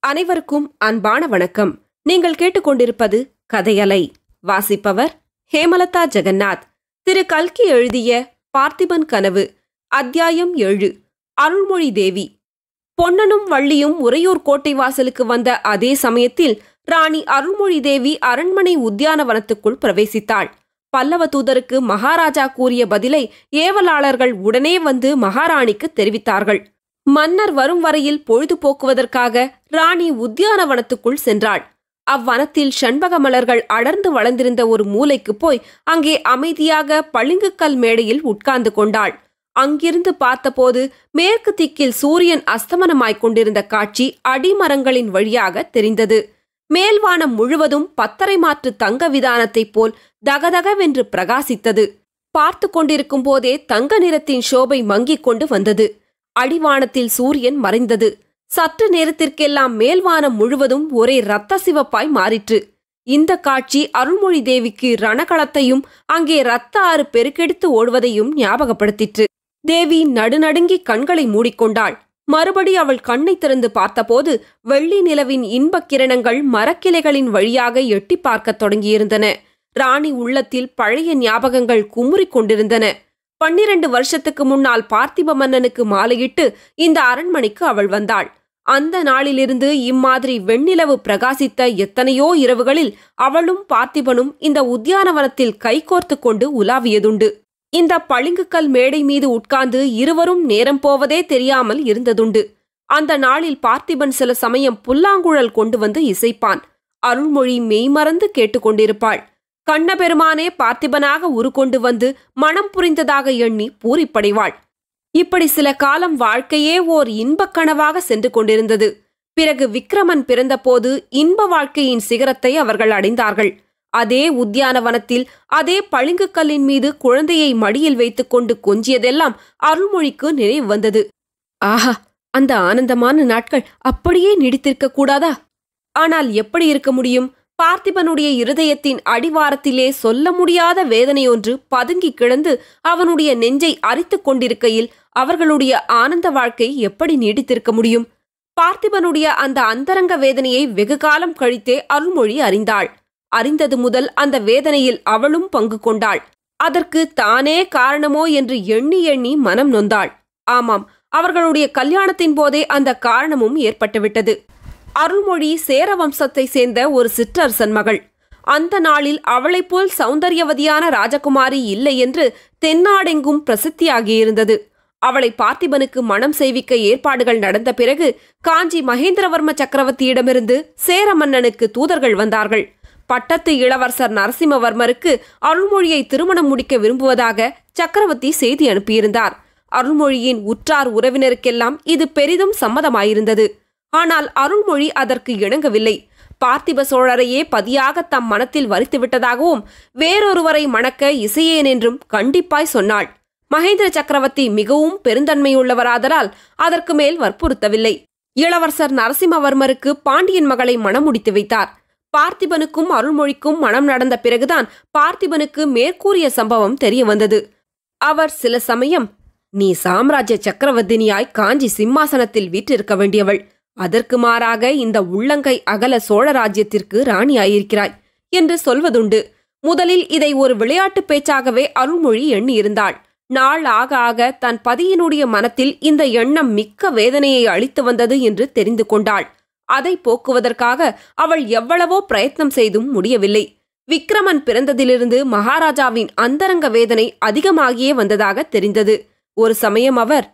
அனைவருக்கும் அன்பான வணக்கம். நீங்கள் கேட்டுக்கொண்டிருப்பது கதையலை. வாசிப்பவர் ஹேமலதா ஜெகநாத். திரு கல்கி எழுதிய பார்த்திபன் கனவு, அத்தியாயம் 7. அருள்மொழி தேவி. பொன்னனும் வள்ளியும் உறையூர் கோட்டை வாசலுக்கு வந்த அதே சமயத்தில் ராணி அருள்மொழி தேவி அரண்மனை உத்தியானவனத்துக்குள் பிரவேசித்தாள். பல்லவ தூதருக்கு மகாராஜா கூறிய பதிலை ஏவலாளர்கள் உடனே வந்து மகாராணிக்கு தெரிவித்தார்கள். மன்னர் வரும் வரையில் பொழுது போக்குவதற்காக ராணி உத்தியானவனத்துக்குள் சென்றாள். அவ்வனத்தில் ஷண்பக மலர்கள் அடர்ந்து வளர்ந்திருந்த ஒரு மூலைக்கு போய் அங்கே அமைதியாக பளிங்குக்கல் மேடையில் உட்கார்ந்து கொண்டாள். அங்கிருந்து பார்த்தபோது மேற்கு திக்கில் சூரியன் அஸ்தமனமாய்க் கொண்டிருந்த காட்சி அடிமரங்களின் வழியாக தெரிந்தது. மேல்வானம் முழுவதும் பத்தரை மாற்று தங்க விதானத்தைப் போல் தகதகவென்று பிரகாசித்தது. பார்த்து கொண்டிருக்கும் போதே தங்க நிறத்தின் சோபை மங்கிக் கொண்டு வந்தது. அடிவானத்தில் சூரியன் மறைந்தது. சற்று நேரத்திற்கெல்லாம் மேல்வானம் முழுவதும் ஒரே இரத்த சிவப்பாய் மாறிற்று. இந்த காட்சி அருள்மொழி தேவிக்கு ரணகளத்தையும் அங்கே இரத்த ஆறு பெருக்கெடுத்து ஓடுவதையும் ஞாபகப்படுத்திற்று. தேவி நடுநடுங்கி கண்களை மூடிக்கொண்டாள். மறுபடி அவள் கண்ணை திறந்து பார்த்தபோது வெள்ளி நிலவின் இன்பக் கிரணங்கள் மரக்கிளைகளின் வழியாக எட்டி பார்க்கத் தொடங்கியிருந்தன. ராணி உள்ளத்தில் பழைய ஞாபகங்கள் குமுறிக் கொண்டிருந்தன. 12 வருஷத்துக்கு முன்னால் பார்த்திப மன்னனுக்கு மாலையிட்டு இந்த அரண்மனைக்கு அவள் வந்தாள். அந்த நாளிலிருந்து இம்மாதிரி வெண்ணிலவு பிரகாசித்த எத்தனையோ இரவுகளில் அவளும் பார்த்திபனும் இந்த உத்தியானவனத்தில் கைகோர்த்து கொண்டு உலாவியதுண்டு. இந்த பளிங்குக்கல் மேடை மீது உட்கார்ந்து இருவரும் நேரம் போவதே தெரியாமல் இருந்ததுண்டு. அந்த நாளில் பார்த்திபன் சில சமயம் புல்லாங்குழல் கொண்டு வந்து இசைப்பான். அருள்மொழி மெய்மறந்து கேட்டுக்கொண்டிருப்பாள். கண்ணபெருமானே பார்த்திபனாக உருக்கொண்டு வந்து மனம் புரிந்ததாக எண்ணி பூரிப்படைவாள். இப்படி சில காலம் வாழ்க்கையே ஓர் இன்பக் கனவாக சென்று கொண்டிருந்தது. பிறகு விக்ரமன் பிறந்தபோது இன்ப வாழ்க்கையின் சிகரத்தை அவர்கள் அடைந்தார்கள். அதே உத்தியானவனத்தில் அதே பளிங்குக்கல்லின் மீது குழந்தையை மடியில் வைத்துக்கொண்டு கொஞ்சியதெல்லாம் அருள்மொழிக்கு நினைவு வந்தது. ஆஹா, அந்த ஆனந்தமான நாட்கள் அப்படியே நீடித்திருக்க கூடாதா? ஆனால் எப்படி இருக்க முடியும்? பார்த்திபனுடைய இருதயத்தின் அடிவாரத்திலே சொல்ல முடியாத வேதனையொன்று பதுங்கி கிடந்து அவனுடைய நெஞ்சை அரித்துக் கொண்டிருக்கையில் அவர்களுடைய ஆனந்த வாழ்க்கை எப்படி நீடித்திருக்க முடியும்? பார்த்திபனுடைய அந்த அந்தரங்க வேதனையை வெகு காலம் கழித்தே அருள்மொழி அறிந்தாள். அறிந்தது முதல் அந்த வேதனையில் அவளும் பங்கு கொண்டாள். அதற்கு தானே காரணமோ என்று எண்ணி எண்ணி மனம் நொந்தாள். ஆமாம், அவர்களுடைய கல்யாணத்தின் போதே அந்த காரணமும் ஏற்பட்டுவிட்டது. அருள்மொழி சேர வம்சத்தை சேர்ந்த ஒரு சிற்றரசன் மகள். அந்த நாளில் அவளைப் போல் சௌந்தர்யவதியான ராஜகுமாரி இல்லை என்று தென்னாடெங்கும் பிரசித்தியாகியிருந்தது. அவளை பார்த்திபனுக்கு மனம் செய்விக்க ஏற்பாடுகள் நடந்த பிறகு காஞ்சி மகேந்திரவர்ம சக்கரவர்த்தியிடமிருந்து சேர மன்னனுக்கு தூதர்கள் வந்தார்கள். பட்டத்து இளவரசர் நரசிம்மவர்மருக்கு அருள்மொழியை திருமணம் முடிக்க விரும்புவதாக சக்கரவர்த்தி செய்தி அனுப்பியிருந்தார். அருள்மொழியின் உற்றார் உறவினருக்கெல்லாம் இது பெரிதும் சம்மதமாயிருந்தது. ஆனால் அருள்மொழி அதற்கு இணங்கவில்லை. பார்த்திப சோழரையே பதியாக தம் மனத்தில் வரித்துவிட்டதாகவும் வேறொருவரை மணக்க இசையேன் என்றும் கண்டிப்பாய் சொன்னாள். மகேந்திர சக்கரவர்த்தி மிகவும் பெருந்தன்மையுள்ளவராதலால் அதற்கு மேல் வற்புறுத்தவில்லை. இளவரசர் நரசிம்மவர்மருக்கு பாண்டியன் மகளை மணமுடித்து வைத்தார். பார்த்திபனுக்கும் அருள்மொழிக்கும் மனம் நடந்த பிறகுதான் பார்த்திபனுக்கு மேற்கூறிய சம்பவம் தெரிய வந்தது. அவர் சில சமயம், நீ சாம்ராஜ்ய சக்கரவர்த்தினியாய் காஞ்சி சிம்மாசனத்தில் வீற்றிருக்க வேண்டியவள், அதற்கு மாறாக இந்த உள்ளங்கை அகல சோழ ராஜ்யத்திற்கு ராணியாயிருக்கிறாய் என்று சொல்வதுண்டு. முதலில் இதை ஒரு விளையாட்டு பேச்சாகவே அருள்மொழி எண்ணியிருந்தாள். நாள் ஆக ஆக தன் பதியினுடைய மனத்தில் இந்த எண்ணம் மிக்க வேதனையை அளித்து வந்தது என்று தெரிந்து கொண்டாள். அதை போக்குவதற்காக அவள் எவ்வளவோ பிரயத்னம் செய்தும் முடியவில்லை. விக்ரமன் பிறந்ததிலிருந்து மகாராஜாவின் அந்தரங்க வேதனை அதிகமாகியே வந்ததாக தெரிந்தது. ஒரு சமயம் அவர்,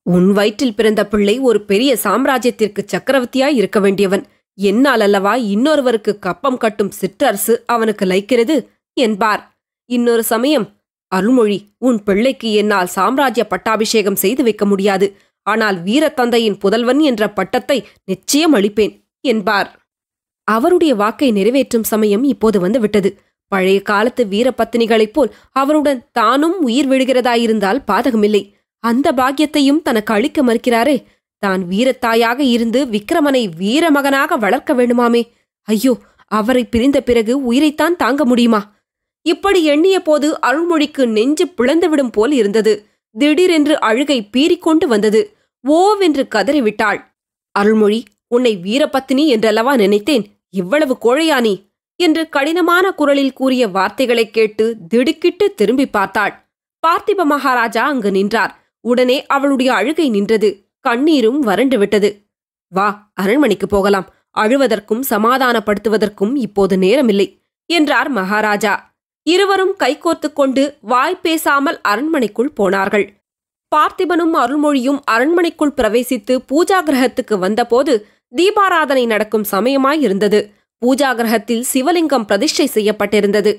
உன் வயிற்றில் பிறந்த பிள்ளை ஒரு பெரிய சாம்ராஜ்யத்திற்கு சக்கரவர்த்தியாய் இருக்க வேண்டியவன், என்னால் அல்லவா இன்னொருவருக்கு கப்பம் கட்டும் சிற்றரசு அவனுக்கு லைக்கிறது என்பார். இன்னொரு சமயம், அருள்மொழி, உன் பிள்ளைக்கு என்னால் சாம்ராஜ்ய பட்டாபிஷேகம் செய்து வைக்க முடியாது, ஆனால் வீரத்தந்தையின் புதல்வன் என்ற பட்டத்தை நிச்சயம் அளிப்பேன் என்பார். அவருடைய வாக்கை நிறைவேற்றும் சமயம் இப்போது வந்துவிட்டது. பழைய காலத்து வீரபத்தினிகளைப் போல் அவருடன் தானும் உயிர் விழுகிறதாயிருந்தால் பாதகமில்லை. அந்த பாக்கியத்தையும் தனக்கு அளிக்க மறுக்கிறாரே. தான் வீரத்தாயாக இருந்து விக்ரமனை வீரமகனாக வளர்க்க வேண்டுமாமே. ஐயோ, அவரை பிரிந்த பிறகு உயிரைத்தான் தாங்க முடியுமா? இப்படி எண்ணிய போது அருள்மொழிக்கு நெஞ்சு பிளந்துவிடும் போல் இருந்தது. திடீரென்று அழுகை பீறிக்கொண்டு வந்தது. ஓவென்று கதறிவிட்டாள். அருள்மொழி, உன்னை வீரபத்தினி என்றல்லவா நினைத்தேன். இவ்வளவு கோழையா நீ என்று கடினமான குரலில் கூறிய வார்த்தைகளைக் கேட்டு திடுக்கிட்டு திரும்பி பார்த்தாள். பார்த்திப மகாராஜா அங்கு நின்றார். உடனே அவளுடைய அழுகை நின்றது. கண்ணீரும் வறண்டு விட்டது. வா, அரண்மனைக்கு போகலாம். அழுவதற்கும் சமாதானப்படுத்துவதற்கும் இப்போது நேரமில்லை என்றார் மகாராஜா. இருவரும் கைகோர்த்து கொண்டு வாய் பேசாமல் அரண்மனைக்குள் போனார்கள். பார்த்திபனும் அருள்மொழியும் அரண்மனைக்குள் பிரவேசித்து பூஜா கிரகத்துக்கு வந்தபோது தீபாராதனை நடக்கும் சமயமாயிருந்தது. பூஜா கிரகத்தில் சிவலிங்கம் பிரதிஷ்டை செய்யப்பட்டிருந்தது.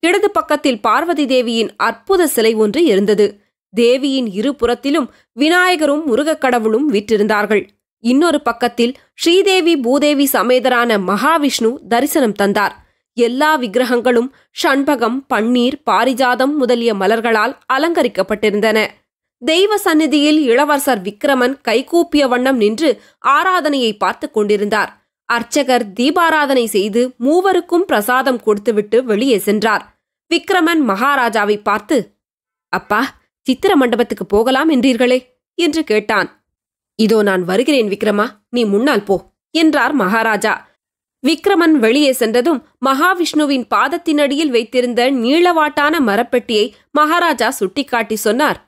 இடது பக்கத்தில் பார்வதி தேவியின் அற்புத சிலை ஒன்று இருந்தது. தேவியின் இருபுறத்திலும் விநாயகரும் முருகக்கடவுளும் வீற்றிருந்தார்கள். இன்னொரு பக்கத்தில் ஸ்ரீதேவி பூதேவி சமேதரான மகாவிஷ்ணு தரிசனம் தந்தார். எல்லா விக்கிரகங்களும் ஷண்பகம், பன்னீர், பாரிஜாதம் முதலிய மலர்களால் அலங்கரிக்கப்பட்டிருந்தன. தெய்வ சந்நிதியில் இளவரசர் விக்கிரமன் கைகூப்பிய வண்ணம் நின்று ஆராதனையை பார்த்து கொண்டிருந்தார். அர்ச்சகர் தீபாராதனை செய்து மூவருக்கும் பிரசாதம் கொடுத்துவிட்டு வெளியே சென்றார். விக்கிரமன் மகாராஜாவை பார்த்து, அப்பா, சித்திர மண்டபத்துக்கு போகலாம் என்றீர்களே என்று கேட்டான். இதோ நான் வருகிறேன் விக்ரமா, நீ முன்னால் போ என்றார் மகாராஜா. விக்ரமன் வெளியே சென்றதும் மகாவிஷ்ணுவின் பாதத்தினடியில் வைத்திருந்த நீளவாட்டான மரப்பெட்டியை மகாராஜா சுட்டிக்காட்டி சொன்னார்.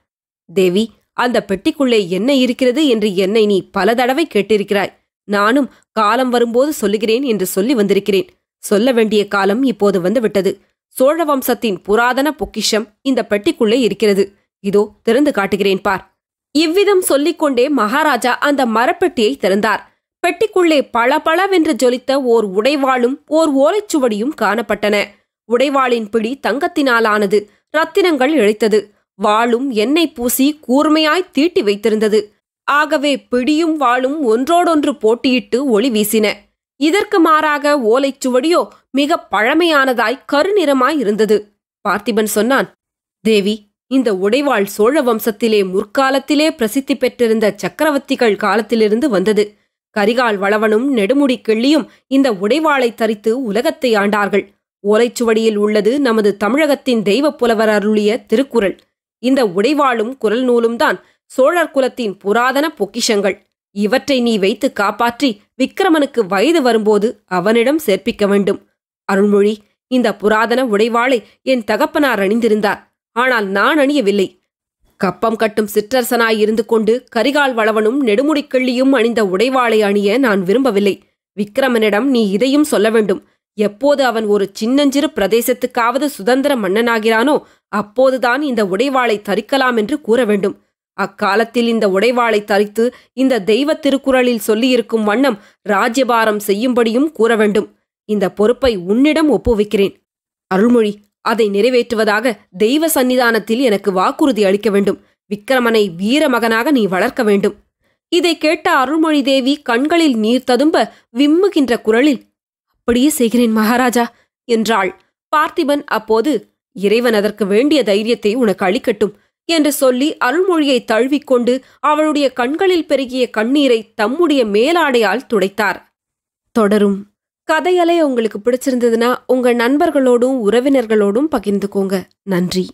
தேவி, அந்த பெட்டிக்குள்ளே என்ன இருக்கிறது என்று என்னை நீ பல தடவை கேட்டிருக்கிறாய். நானும் காலம் வரும்போது சொல்லுகிறேன் என்று சொல்லி வந்திருக்கிறேன். சொல்ல வேண்டிய காலம் இப்போது வந்துவிட்டது. சோழ வம்சத்தின் புராதன பொக்கிஷம் இந்த பெட்டிக்குள்ளே இருக்கிறது. இதோ திறந்து காட்டுகிறேன் பார். இவ்விதம் சொல்லிக்கொண்டே மகாராஜா அந்த மரப்பெட்டியை திறந்தார். பெட்டிக்குள்ளே பளபளவென்று ஜொலித்த ஓர் உடைவாளும் ஓர் ஓலைச்சுவடியும் காணப்பட்டன. உடைவாளின் பிடி தங்கத்தினாலானது. ரத்தினங்கள் இழைத்தது. வாளும் எண்ணெய் பூசி கூர்மையாய் தீட்டி வைத்திருந்தது. ஆகவே பிடியும் வாளும் ஒன்றோடொன்று போட்டியிட்டு ஒளி வீசின. இதற்கு மாறாக ஓலைச்சுவடியோ மிக பழமையானதாய் கருநிறமாயிருந்தது. பார்த்திபன் சொன்னான், தேவி, இந்த உடைவாள் சோழ வம்சத்திலே முற்காலத்திலே பிரசித்தி பெற்றிருந்த சக்கரவர்த்திகள் காலத்திலிருந்து வந்தது. கரிகால் வளவனும் நெடுமுடி கிள்ளியும் இந்த உடைவாளை தரித்து உலகத்தை ஆண்டார்கள். ஓலைச்சுவடியில் உள்ளது நமது தமிழகத்தின் தெய்வப் புலவர் அருளிய திருக்குறள். இந்த உடைவாளும் குரல் நூலும் தான் சோழர் குலத்தின் புராதன பொக்கிஷங்கள். இவற்றை நீ வைத்து காப்பாற்றி விக்கிரமனுக்கு வயது வரும்போது அவனிடம் சேர்ப்பிக்க வேண்டும். அருள்மொழி, இந்த புராதன உடைவாளை என் தகப்பனார் அணிந்திருந்தார். ஆனால் நான் அணியவில்லை. கப்பம் கட்டும் சிற்றரசனாயிருந்து கொண்டு கரிகால் வளவனும் நெடுமுடிக்கிள்ளியும் அணிந்த உடைவாளை அணிய நான் விரும்பவில்லை. விக்கிரமனிடம் நீ இதையும் சொல்ல வேண்டும். எப்போது அவன் ஒரு சின்னஞ்சிறு பிரதேசத்துக்காவது சுதந்திர மன்னனாகிறானோ அப்போதுதான் இந்த உடைவாளை தரிக்கலாம் என்று கூற வேண்டும். அக்காலத்தில் இந்த உடைவாளை தரித்து இந்த தெய்வ திருக்குறளில் சொல்லியிருக்கும் வண்ணம் ராஜ்யபாரம் செய்யும்படியும் கூற வேண்டும். இந்த பொறுப்பை உன்னிடம் ஒப்புவிக்கிறேன். அருள்மொழி, அதை நிறைவேற்றுவதாக தெய்வ சந்நிதானத்தில் எனக்கு வாக்குறுதி அளிக்க வேண்டும். விக்கிரமனை வீரமகனாக நீ வளர்க்க வேண்டும். இதை கேட்ட அருள்மொழி தேவி கண்களில் நீர் ததும்ப விம்முகின்ற குரலில், அப்படியே செய்கிறேன் மகாராஜா என்றாள். பார்த்திபன் அப்போது, இறைவன் அதற்கு வேண்டிய தைரியத்தை உனக்கு அளிக்கட்டும் என்று சொல்லி அருள்மொழியை தழுவிக்கொண்டு அவளுடைய கண்களில் பெருகிய கண்ணீரை தம்முடைய மேலாடையால் துடைத்தார். தொடரும். கதையலை உங்களுக்கு பிடிச்சிருந்ததுன்னா உங்க நண்பர்களோடும் உறவினர்களோடும் பகிர்ந்துக்கோங்க. நன்றி.